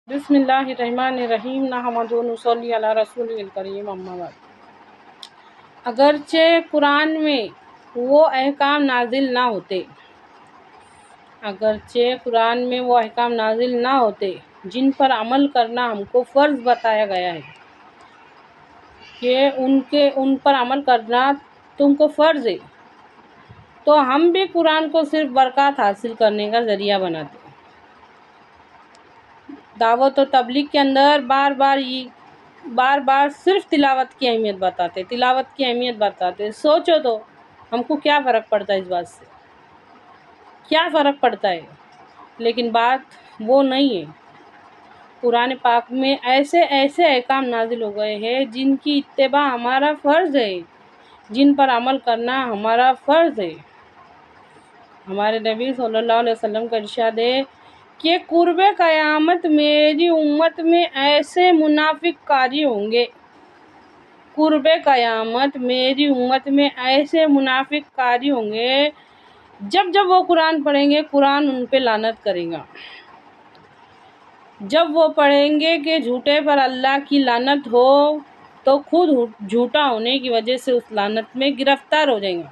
بسم اللہ الرحمن الرحیم نحمدہ و نصلی علی رسول الکریم اما بعد۔ اگرچہ قرآن میں وہ احکام نازل نہ ہوتے جن پر عمل کرنا ہم کو فرض بتایا گیا ہے کہ ان پر عمل کرنا تم کو فرض ہے، تو ہم بھی قرآن کو صرف برکات حاصل کرنے کا ذریعہ بناتے۔ دعوت و تبلیغ کے اندر بار بار صرف تلاوت کی اہمیت بتاتے۔ سوچو تو ہم کو کیا فرق پڑتا ہے، اس بات سے کیا فرق پڑتا ہے؟ لیکن بات وہ نہیں ہے۔ قرآن پاک میں ایسے احکام نازل ہو گئے ہیں جن کی اتباع ہمارا فرض ہے، جن پر عمل کرنا ہمارا فرض ہے۔ ہمارے نبی صلی اللہ علیہ وسلم کا ارشاد ہے کہ قرب قیامت میری امت میں ایسے منافق کاری ہوں گے جب وہ قرآن پڑھیں گے قرآن ان پہ لعنت کرے گا، جب وہ پڑھیں گے کہ جھوٹے پر اللہ کی لعنت ہو تو خود جھوٹا ہونے کی وجہ سے اس لعنت میں گرفتار ہو جائیں گا،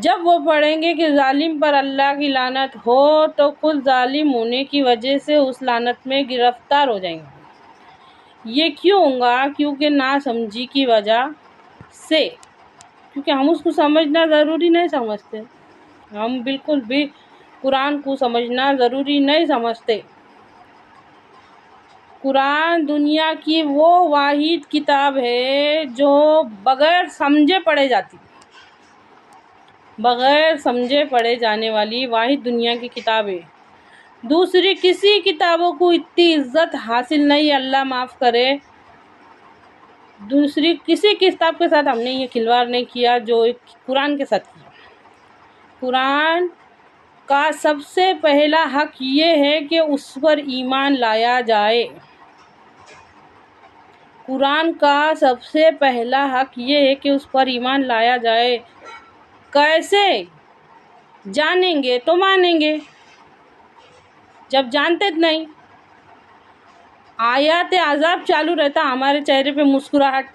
جب وہ پڑھیں گے کہ ظالم پر اللہ کی لعنت ہو تو خود ظالم ہونے کی وجہ سے اس لعنت میں گرفتار ہو جائیں گے۔ یہ کیوں ہوگا؟ کیونکہ ناسمجھی کی وجہ سے، کیونکہ ہم اس کو سمجھنا ضروری نہیں سمجھتے، ہم بالکل بھی قرآن کو سمجھنا ضروری نہیں سمجھتے۔ قرآن دنیا کی وہ واحد کتاب ہے جو بغیر سمجھے پڑھے جانے والی واحد دنیا کی کتاب ہے۔ دوسری کسی کتابوں کو اتنی عزت حاصل نہیں، اللہ معاف کرے، دوسری کسی کتاب کے ساتھ ہم نے یہ کھلواڑ نہیں کیا جو قرآن کے ساتھ کیا۔ قرآن کا سب سے پہلا حق یہ ہے کہ اس پر ایمان لایا جائے۔ قرآن کا سب سے پہلا حق یہ ہے کہ اس پر ایمان لایا جائے۔ کیسے؟ جانیں گے تو مانیں گے، جب جانتے نہیں، آیات عذاب چالو رہتا ہمارے چہرے پہ مسکراہٹ،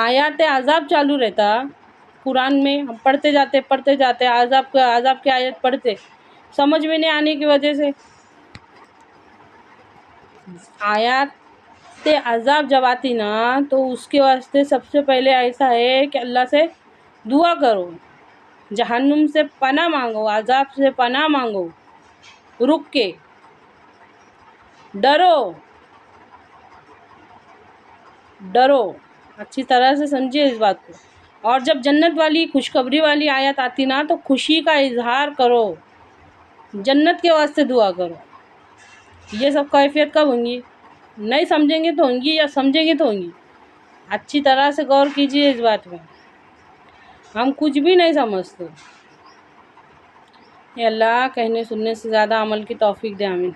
آیات عذاب چالو رہتا قرآن میں، ہم پڑھتے جاتے عذاب کی آیت پڑھتے، سمجھ میں نہیں آنے کی وجہ سے آیات عذاب جب آتی نا تو اس کے واسطے سب سے پہلے ایسا ہے کہ اللہ سے دعا کرو، جہنم سے پناہ مانگو، عذاب سے پناہ مانگو، رک کے ڈرو، اچھی طرح سے سمجھیے اس بات کو۔ اور جب جنت والی خوشخبری والی آیت آتی نا تو خوشی کا اظہار کرو، جنت کے واسطے دعا کرو۔ یہ سب کیفیت کب ہوں گی؟ نہیں سمجھیں گے تو ہوں گی، یا سمجھیں گے تو ہوں گی۔ اچھی طرح سے غور کیجیے اس بات میں، ہم کچھ بھی نہیں سمجھتے۔ اے اللہ کہنے سننے سے زیادہ عمل کی توفیق دے، آمین۔